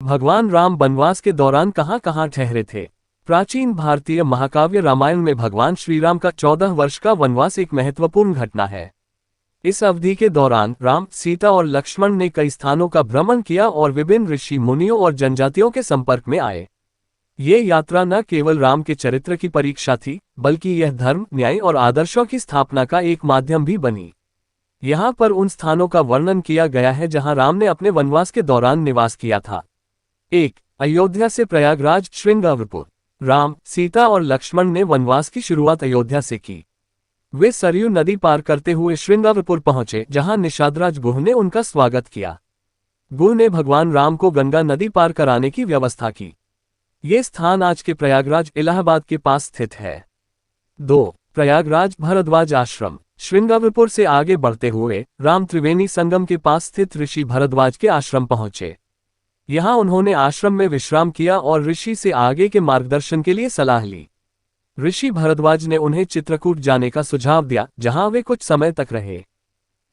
भगवान राम वनवास के दौरान कहाँ कहाँ ठहरे थे। प्राचीन भारतीय महाकाव्य रामायण में भगवान श्रीराम का 14 वर्ष का वनवास एक महत्वपूर्ण घटना है। इस अवधि के दौरान राम, सीता और लक्ष्मण ने कई स्थानों का भ्रमण किया और विभिन्न ऋषि मुनियों और जनजातियों के संपर्क में आए। ये यात्रा न केवल राम के चरित्र की परीक्षा थी, बल्कि यह धर्म, न्याय और आदर्शों की स्थापना का एक माध्यम भी बनी। यहाँ पर उन स्थानों का वर्णन किया गया है जहाँ राम ने अपने वनवास के दौरान निवास किया था। 1. अयोध्या से प्रयागराज श्रृंगारपुर। राम, सीता और लक्ष्मण ने वनवास की शुरुआत अयोध्या से की। वे सरयू नदी पार करते हुए श्रृंगारपुर पहुंचे, जहां निषादराज गुह ने उनका स्वागत किया। गुह ने भगवान राम को गंगा नदी पार कराने की व्यवस्था की। ये स्थान आज के प्रयागराज, इलाहाबाद के पास स्थित है। 2. प्रयागराज भरद्वाज आश्रम। श्रृंगारपुर से आगे बढ़ते हुए राम त्रिवेणी संगम के पास स्थित ऋषि भरद्वाज के आश्रम पहुंचे। यहाँ उन्होंने आश्रम में विश्राम किया और ऋषि से आगे के मार्गदर्शन के लिए सलाह ली। ऋषि भरद्वाज ने उन्हें चित्रकूट जाने का सुझाव दिया, जहां वे कुछ समय तक रहे।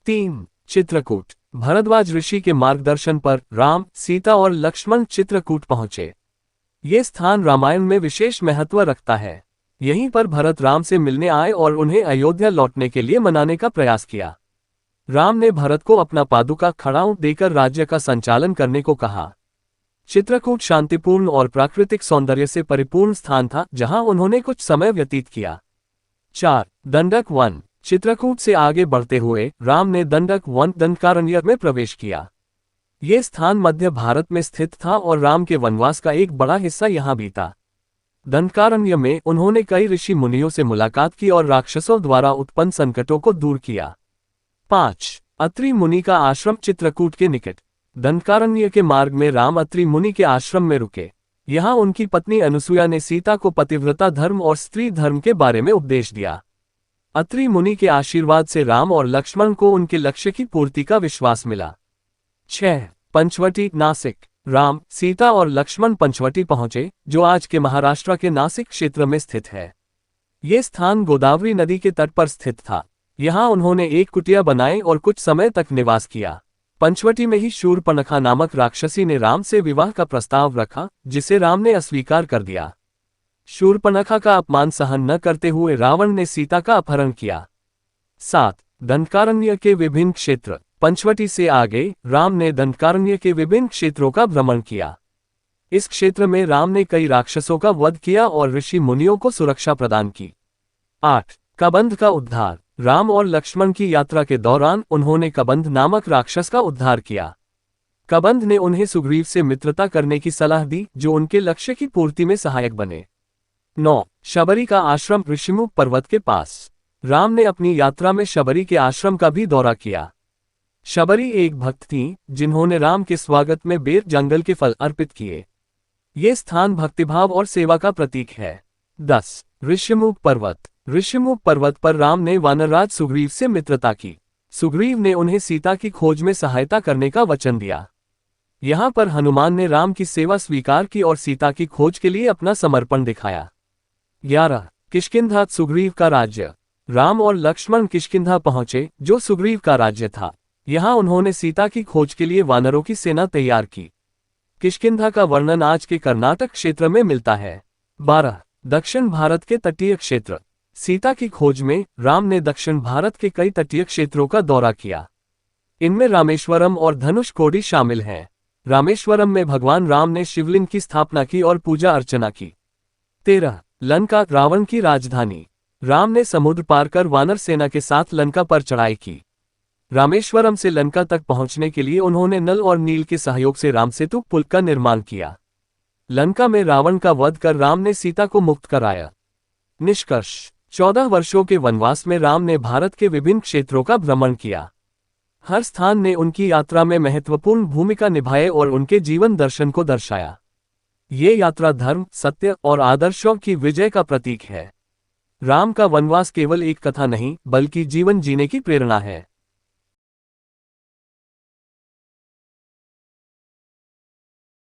3. चित्रकूट। भरद्वाज ऋषि के मार्गदर्शन पर राम, सीता और लक्ष्मण चित्रकूट पहुंचे। ये स्थान रामायण में विशेष महत्व रखता है। यहीं पर भरत राम से मिलने आए और उन्हें अयोध्या लौटने के लिए मनाने का प्रयास किया। राम ने भरत को अपना पादुका खड़ाऊ देकर राज्य का संचालन करने को कहा। चित्रकूट शांतिपूर्ण और प्राकृतिक सौंदर्य से परिपूर्ण स्थान था, जहां उन्होंने कुछ समय व्यतीत किया। 4. दंडक वन। चित्रकूट से आगे बढ़ते हुए राम ने दंडक वन, दंडकारण्य में प्रवेश किया। ये स्थान मध्य भारत में स्थित था और राम के वनवास का एक बड़ा हिस्सा यहाँ बीता। दंडकारण्य में उन्होंने कई ऋषि मुनियों से मुलाकात की और राक्षसों द्वारा उत्पन्न संकटों को दूर किया। 5. अत्रि मुनि का आश्रम चित्रकूट के निकट। दंडकारण्य के मार्ग में राम अत्रि मुनि के आश्रम में रुके। यहाँ उनकी पत्नी अनुसुया ने सीता को पतिव्रता धर्म और स्त्री धर्म के बारे में उपदेश दिया। अत्रि मुनि के आशीर्वाद से राम और लक्ष्मण को उनके लक्ष्य की पूर्ति का विश्वास मिला। 6. पंचवटी नासिक। राम, सीता और लक्ष्मण पंचवटी पहुंचे, जो आज के महाराष्ट्र के नासिक क्षेत्र में स्थित है। ये स्थान गोदावरी नदी के तट पर स्थित था। यहाँ उन्होंने एक कुटिया बनाई और कुछ समय तक निवास किया। पंचवटी में ही शूर्पणखा नामक राक्षसी ने राम से विवाह का प्रस्ताव रखा, जिसे राम ने अस्वीकार कर दिया। शूर्पणखा का अपमान सहन न करते हुए रावण ने सीता का अपहरण किया। 7. दंडकारण्य के विभिन्न क्षेत्र। पंचवटी से आगे राम ने दंडकारण्य के विभिन्न क्षेत्रों का भ्रमण किया। इस क्षेत्र में राम ने कई राक्षसों का वध किया और ऋषि मुनियों को सुरक्षा प्रदान की। 8. कबंध का उद्धार। राम और लक्ष्मण की यात्रा के दौरान उन्होंने कबंध नामक राक्षस का उद्धार किया। कबंध ने उन्हें सुग्रीव से मित्रता करने की सलाह दी, जो उनके लक्ष्य की पूर्ति में सहायक बने। 9. शबरी का आश्रम ऋषिमुख पर्वत के पास। राम ने अपनी यात्रा में शबरी के आश्रम का भी दौरा किया। शबरी एक भक्त थीं, जिन्होंने राम के स्वागत में बेर जंगल के फल अर्पित किए। ये स्थान भक्तिभाव और सेवा का प्रतीक है। 10. ऋषिमुख पर्वत। ऋषिमुख पर्वत पर राम ने वानरराज सुग्रीव से मित्रता की। सुग्रीव ने उन्हें सीता की खोज में सहायता करने का वचन दिया। यहाँ पर हनुमान ने राम की सेवा स्वीकार की और सीता की खोज के लिए अपना समर्पण दिखाया। 11. किष्किंधा, सुग्रीव का राज्य। राम और लक्ष्मण किष्किंधा पहुंचे, जो सुग्रीव का राज्य था। यहाँ उन्होंने सीता की खोज के लिए वानरों की सेना तैयार की। किष्किंधा का वर्णन आज के कर्नाटक क्षेत्र में मिलता है। 12. दक्षिण भारत के तटीय क्षेत्र। सीता की खोज में राम ने दक्षिण भारत के कई तटीय क्षेत्रों का दौरा किया। इनमें रामेश्वरम और धनुषकोडी शामिल हैं। रामेश्वरम में भगवान राम ने शिवलिंग की स्थापना की और पूजा अर्चना की। 13. लंका, रावण की राजधानी। राम ने समुद्र पार कर वानर सेना के साथ लंका पर चढ़ाई की। रामेश्वरम से लंका तक पहुंचने के लिए उन्होंने नल और नील के सहयोग से रामसेतु पुल का निर्माण किया। लंका में रावण का वध कर राम ने सीता को मुक्त कराया। निष्कर्ष: 14 वर्षों के वनवास में राम ने भारत के विभिन्न क्षेत्रों का भ्रमण किया। हर स्थान ने उनकी यात्रा में महत्वपूर्ण भूमिका निभाई और उनके जीवन दर्शन को दर्शाया। ये यात्रा धर्म, सत्य और आदर्शों की विजय का प्रतीक है। राम का वनवास केवल एक कथा नहीं, बल्कि जीवन जीने की प्रेरणा है।